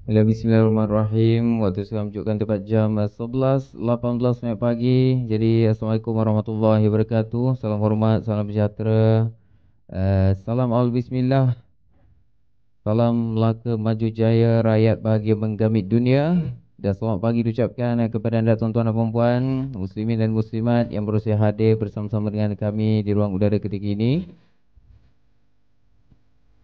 Bismillahirrahmanirrahim. Waktu saya menunjukkan tepat jam 11.18 pagi. Jadi Assalamualaikum warahmatullahi wabarakatuh. Salam hormat, salam sejahtera. Salam awal bismillah. Salam Melaka maju jaya, rakyat bahagia menggamit dunia. Dan selamat pagi diucapkan kepada anda tuan-tuan dan puan-puan, muslimin dan muslimat yang berusia hadir bersama-sama dengan kami di ruang udara ketika ini.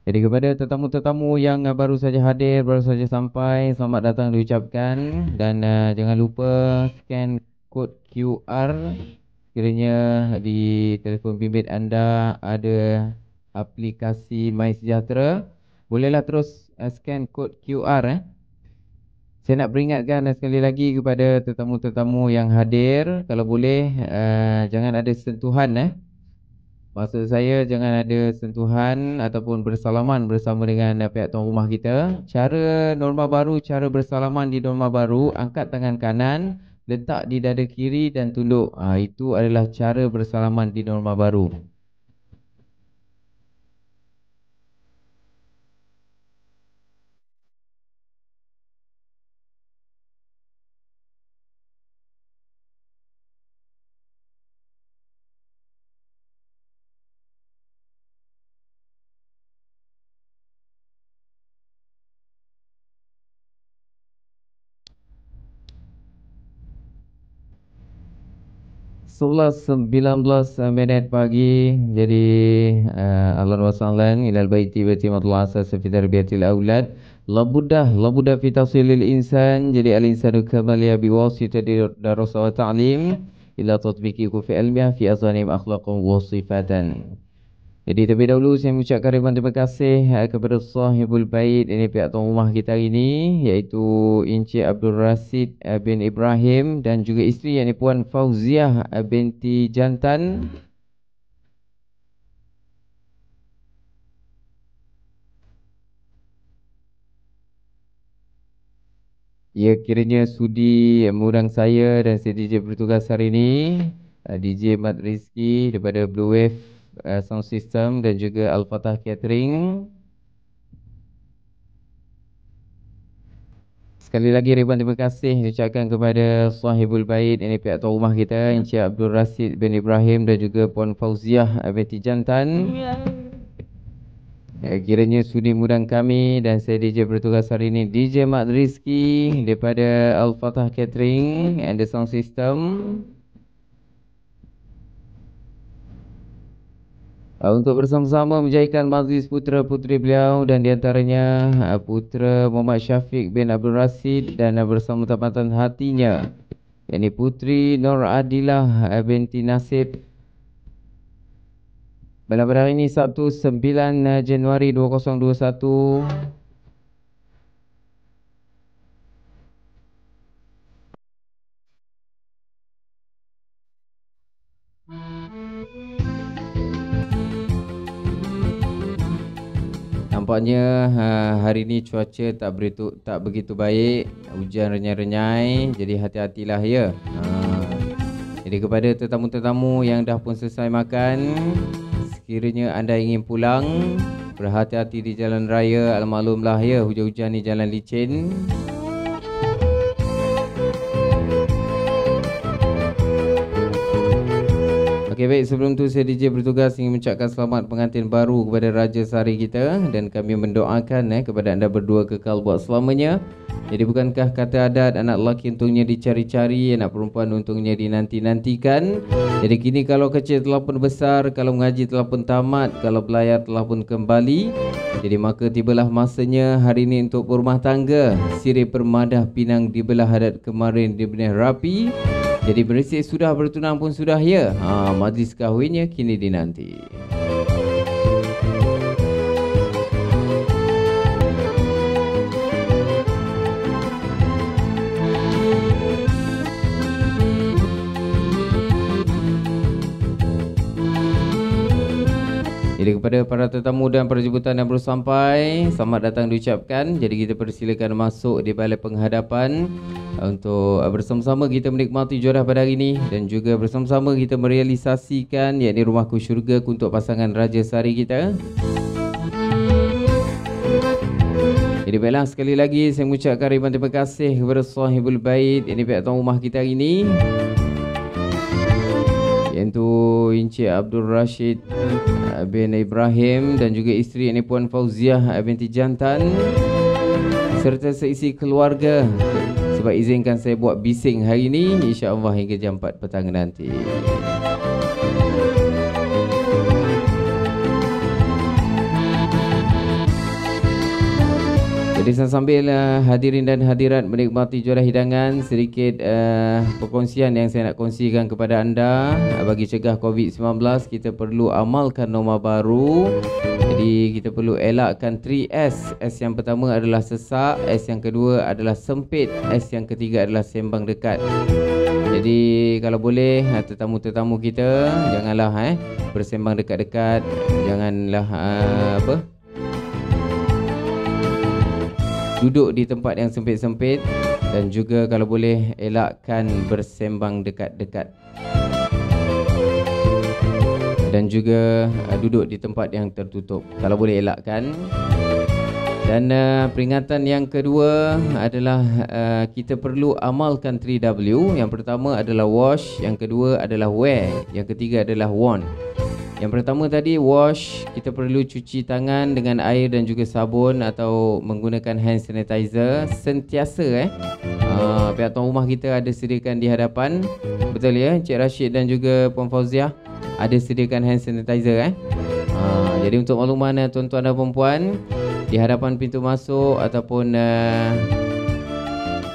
Jadi kepada tetamu-tetamu yang baru saja hadir, baru saja sampai, selamat datang diucapkan. Dan jangan lupa scan kod QR. Sekiranya di telefon bimbit anda ada aplikasi MySejahtera, bolehlah terus scan kod QR. Saya nak peringatkan sekali lagi kepada tetamu-tetamu yang hadir, kalau boleh jangan ada sentuhan. Maksud saya jangan ada sentuhan ataupun bersalaman bersama dengan pihak tuan rumah kita. Cara norma baru, cara bersalaman di norma baru, angkat tangan kanan, letak di dada kiri dan tunduk. Itu adalah cara bersalaman di norma baru. Sebelas 19 minit pagi. Jadi ahlan wa sahlan ilal baiti wa timatul asas fi tarbiyatil aulad. Labudah fi tafsilil insan. Jadi al-insanu kamaliya biwasitati darasa wa ta'lim ila tatbiqi fi ilmiah fi asanim akhlaqan wa sifatan. Jadi terlebih dahulu saya mengucapkan ribuan terima kasih kepada sahibul bait, ini pihak tuan rumah kita hari ini, iaitu Encik Abdul Rasid bin Ibrahim dan juga isteri yakni Puan Fauziah binti Jantan. Ia kiranya sudi mengundang saya dan saya DJ bertugas hari ini, DJ Mat Rizki daripada Blue Wave Sound System dan juga Al-Fatah Catering. Sekali lagi ribuan terima kasih diucapkan kepada sahibul bait, ini pihak tuan rumah kita Encik Abdul Rasid bin Ibrahim dan juga Puan Fauziah binti Jantan. Kiranya sudi mengundang kami dan saya DJ bertugas hari ini, DJ Mat Rizki daripada Al-Fatah Catering and the Sound System. Untuk bersama-sama menjayakan majlis putera-puteri beliau dan diantaranya putera Muhammad Syafiq bin Abdul Rasid dan bersama tamatan hatinya yakni Puteri Nur Adilah binti Nasib. Pada hari ini Sabtu 9 Januari 2021. Nampaknya hari ini cuaca tak begitu baik, hujan renyai-renyai, jadi hati-hatilah ya. Jadi kepada tetamu-tetamu yang dah pun selesai makan, sekiranya anda ingin pulang, berhati-hati di jalan raya. Maklumlah ya, hujan-hujan ni jalan licin. Okey, baik, sebelum tu saya DJ bertugas ingin mengucapkan selamat pengantin baru kepada Raja Sari kita dan kami mendoakan kepada anda berdua kekal buat selamanya. Jadi bukankah kata adat anak lelaki untungnya dicari-cari, anak perempuan untungnya dinanti-nantikan. Jadi kini kalau kecil telah pun besar, kalau mengaji telah pun tamat, kalau belayar telah pun kembali. Jadi maka tibalah masanya hari ini untuk berumah tangga. Sirih permadah pinang dibelah hadat kemarin dibenih rapi. Jadi berisik sudah, bertunang pun sudah ya. Majlis kahwinnya kini dinanti. Jadi kepada para tetamu dan para jemputan yang baru sampai, selamat datang diucapkan. Jadi kita persilakan masuk di balai penghadapan untuk bersama-sama kita menikmati juara pada hari ini dan juga bersama-sama kita merealisasikan yakni rumahku syurga untuk pasangan Raja Sari kita. Jadi baiklah, sekali lagi saya mengucapkan ribuan terima kasih kepada sahibul bait, ini pihak tuan rumah kita hari ini, iaitu Encik Abdul Rashid bin Ibrahim dan juga isteri ini Puan Fauziah binti Jantan serta seisi keluarga. Sebab izinkan saya buat bising hari ini, insya-Allah hingga jam 4 petang nanti. Jadi sambil hadirin dan hadirat menikmati juara hidangan, sedikit perkongsian yang saya nak kongsikan kepada anda. Bagi cegah COVID-19, kita perlu amalkan norma baru. Jadi kita perlu elakkan 3S. S yang pertama adalah sesak, S yang kedua adalah sempit, S yang ketiga adalah sembang dekat. Jadi kalau boleh tetamu-tetamu kita janganlah bersembang dekat-dekat, janganlah duduk di tempat yang sempit-sempit, dan juga kalau boleh elakkan bersembang dekat-dekat, dan juga duduk di tempat yang tertutup kalau boleh elakkan. Dan peringatan yang kedua adalah kita perlu amalkan 3W. Yang pertama adalah wash, yang kedua adalah wear, yang ketiga adalah worn. Yang pertama tadi wash, kita perlu cuci tangan dengan air dan juga sabun atau menggunakan hand sanitizer sentiasa. Pihak tuan rumah kita ada sediakan di hadapan. Betul ya, Encik Rashid dan juga Puan Fauziah ada sediakan hand sanitizer. Jadi untuk makluman tuan-tuan dan puan-puan, di hadapan pintu masuk ataupun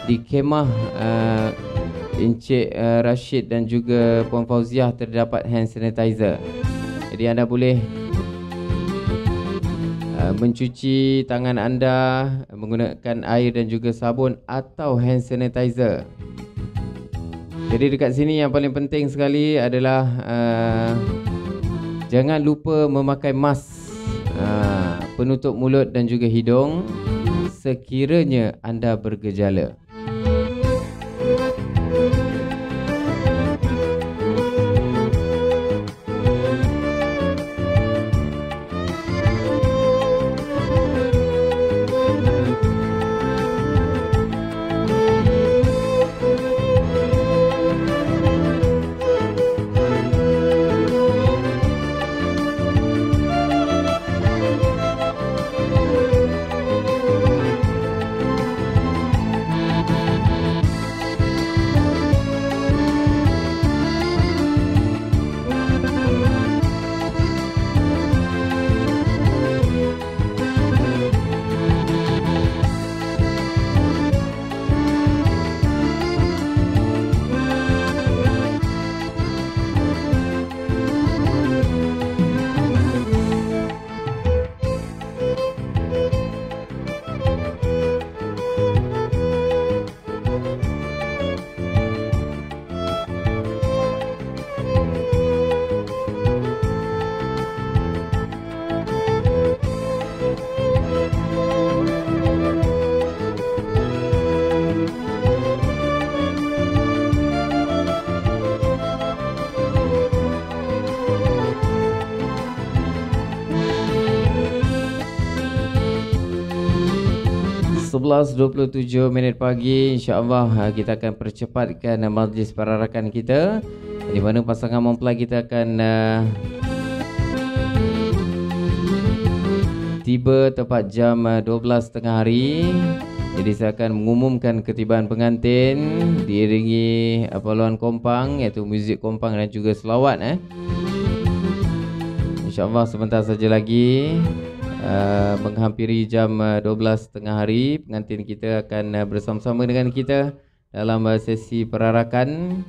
di kemah Encik Rashid dan juga Puan Fauziah terdapat hand sanitizer. Jadi anda boleh mencuci tangan anda menggunakan air dan juga sabun atau hand sanitizer. Jadi dekat sini yang paling penting sekali adalah jangan lupa memakai mask penutup mulut dan juga hidung sekiranya anda bergejala. Sebelas 27 minit pagi, insya-Allah kita akan percepatkan majlis perarakan kita, di mana pasangan mempelai kita akan tiba tepat jam 12 tengah hari. Jadi saya akan mengumumkan ketibaan pengantin diiringi apaluan kompang, iaitu muzik kompang dan juga selawat. InsyaAllah sebentar saja lagi menghampiri jam 12 tengah hari, pengantin kita akan bersama-sama dengan kita dalam sesi perarakan.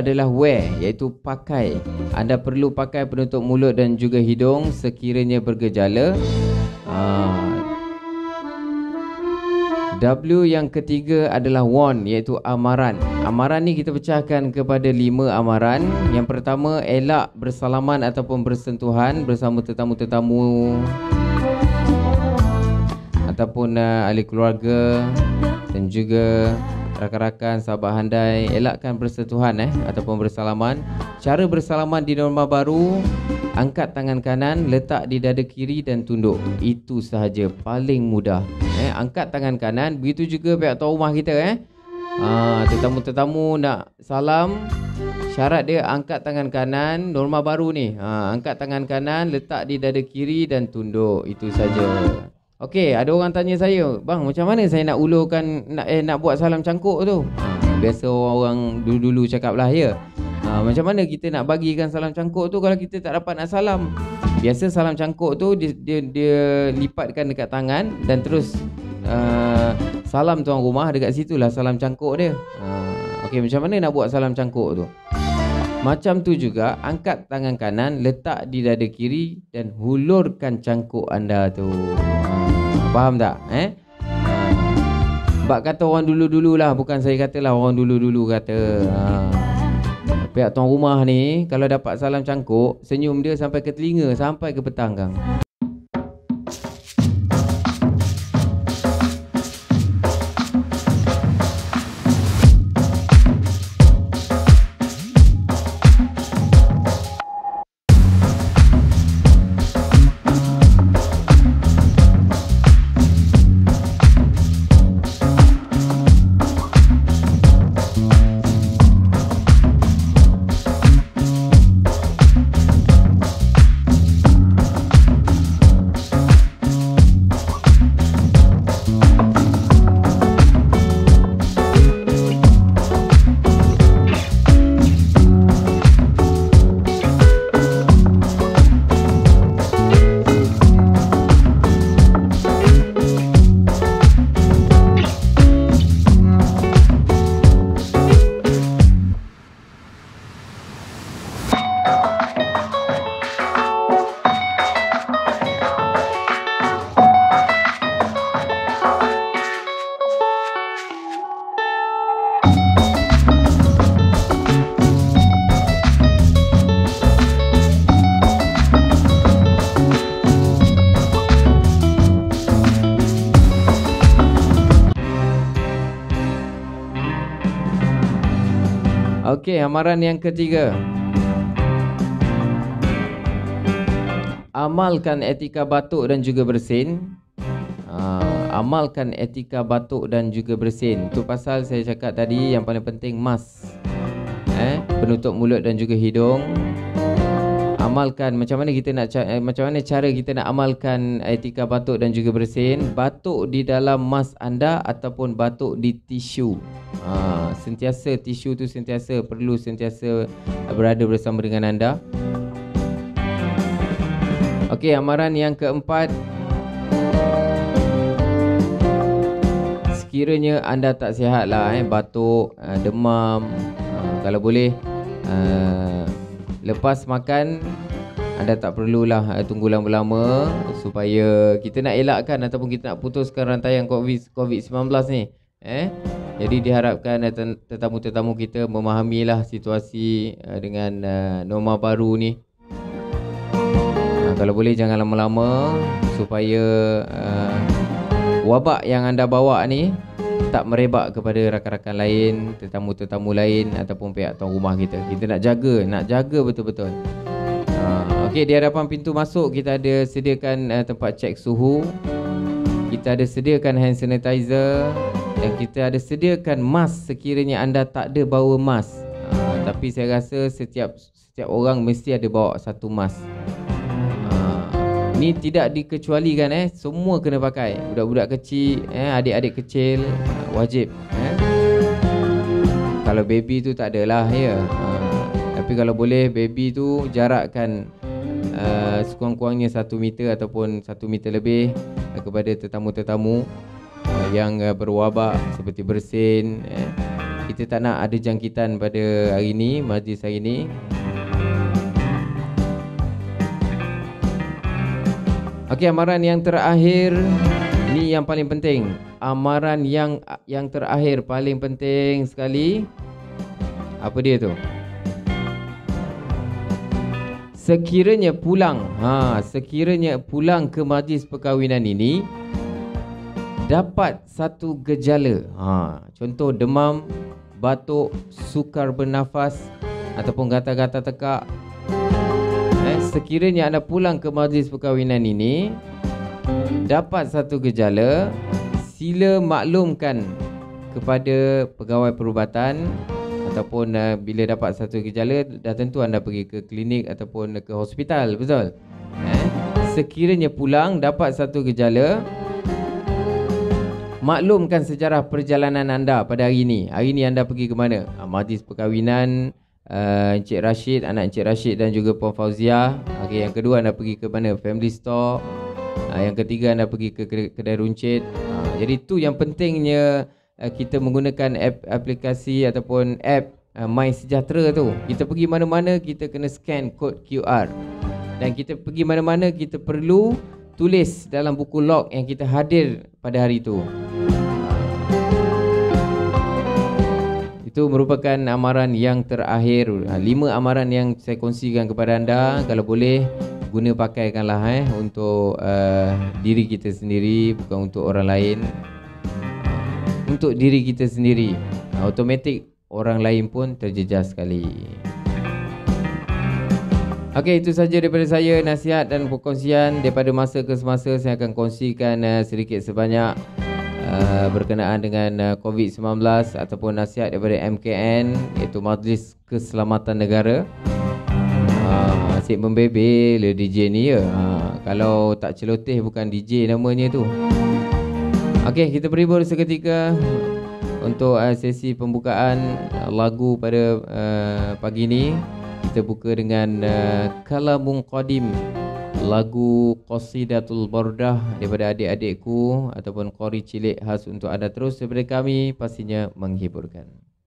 adalah wear, iaitu pakai. Anda perlu pakai penutup mulut dan juga hidung sekiranya bergejala. W yang ketiga adalah warn, iaitu amaran. Amaran ni kita pecahkan kepada 5 amaran. Yang pertama, elak bersalaman ataupun bersentuhan bersama tetamu-tetamu ataupun ahli keluarga dan juga rakan-rakan, sahabat handai. Elakkan bersentuhan ataupun bersalaman. Cara bersalaman di norma baru, angkat tangan kanan, letak di dada kiri dan tunduk. Itu sahaja, paling mudah. Angkat tangan kanan. Begitu juga pihak tuan rumah kita. Tetamu-tetamu nak salam, syarat dia angkat tangan kanan. Norma baru ni, angkat tangan kanan, letak di dada kiri dan tunduk. Itu saja. Okey, ada orang tanya saya, bang, macam mana saya nak ulurkan, nak buat salam cangkuk tu? Biasa orang dulu-dulu cakap lah, ya. Macam mana kita nak bagikan salam cangkuk tu kalau kita tak dapat nak salam? Biasa salam cangkuk tu dia lipatkan dekat tangan dan terus salam tuan rumah dekat situlah salam cangkuk dia. Okey, macam mana nak buat salam cangkuk tu? Macam tu juga, angkat tangan kanan, letak di dada kiri dan hulurkan cangkuk anda tu. Faham tak? Bak kata orang dulu-dulu lah, bukan saya katalah, orang dulu-dulu kata. Pihak tuan rumah ni kalau dapat salam cangkuk, senyum dia sampai ke telinga, sampai ke petang, Kang. Okey, amaran yang ketiga. Amalkan etika batuk dan juga bersin. Amalkan etika batuk dan juga bersin. Itu pasal saya cakap tadi yang paling penting mask. Penutup mulut dan juga hidung. Amalkan macam mana cara kita nak amalkan etika batuk dan juga bersin. Batuk di dalam mask anda ataupun batuk di tisu. Sentiasa tisu tu perlu berada bersama dengan anda. Okey, amaran yang keempat. Sekiranya anda tak sihat lah, batuk, demam, kalau boleh lepas makan anda tak perlulah tunggu lama-lama, supaya kita nak elakkan ataupun kita nak putuskan rantaian COVID-19 ni. Jadi diharapkan tetamu-tetamu kita memahamilah situasi dengan norma baru ni. Kalau boleh jangan lama-lama, supaya wabak yang anda bawa ni tak merebak kepada rakan-rakan lain, tetamu-tetamu lain ataupun pihak tuan rumah kita. Kita nak jaga betul-betul. Okey, di hadapan pintu masuk kita ada sediakan tempat cek suhu. Kita ada sediakan hand sanitizer dan kita ada sediakan mask sekiranya anda tak ada bawa mask. Tapi saya rasa setiap orang mesti ada bawa satu mask. Ni tidak dikecualikan, semua kena pakai. Budak-budak kecil, adik-adik kecil wajib. Kalau baby tu tak adalah, ya. Tapi kalau boleh baby tu jarakkan sekurang-kurangnya 1 meter ataupun 1 meter lebih kepada tetamu-tetamu yang berwabak seperti bersin. Kita tak nak ada jangkitan pada hari ni, majlis hari ni. Okey, amaran yang terakhir ni yang paling penting. Amaran yang terakhir paling penting sekali. Apa dia tu? Sekiranya pulang ke majlis perkahwinan ini dapat satu gejala, contoh demam, batuk, sukar bernafas ataupun gatal-gatal tekak. Sekiranya anda pulang ke majlis perkahwinan ini dapat satu gejala, sila maklumkan kepada pegawai perubatan. Ataupun bila dapat satu gejala, dah tentu anda pergi ke klinik ataupun ke hospital, betul? Sekiranya pulang dapat satu gejala, maklumkan sejarah perjalanan anda pada hari ini. Hari ini anda pergi ke mana? Majlis perkahwinan Encik Rashid, anak Encik Rashid dan juga Puan Fauziah. Okey, yang kedua anda pergi ke mana? Family store. Yang ketiga anda pergi ke kedai runcit. Jadi tu yang pentingnya kita menggunakan aplikasi ataupun app My Sejahtera tu. Kita pergi mana-mana kita kena scan kod QR. Dan kita pergi mana-mana kita perlu tulis dalam buku log yang kita hadir pada hari itu. Itu merupakan amaran yang terakhir. 5 amaran yang saya kongsikan kepada anda. Kalau boleh guna pakaikanlah untuk diri kita sendiri, bukan untuk orang lain. Untuk diri kita sendiri, automatik orang lain pun terjejas sekali. Okey, itu saja daripada saya, nasihat dan perkongsian. Daripada masa ke semasa saya akan kongsikan sedikit sebanyak berkenaan dengan COVID-19 ataupun nasihat daripada MKN, iaitu Majlis Keselamatan Negara. Asyik membebel DJ ni ya. Kalau tak celoteh bukan DJ namanya tu. Okey, kita berhibur seketika untuk sesi pembukaan lagu pada pagi ni. Kita buka dengan Kalamun Qadim, lagu Qasidatul Bordah daripada adik-adikku ataupun qori cilik khas untuk anda. Terus daripada kami, pastinya menghiburkan.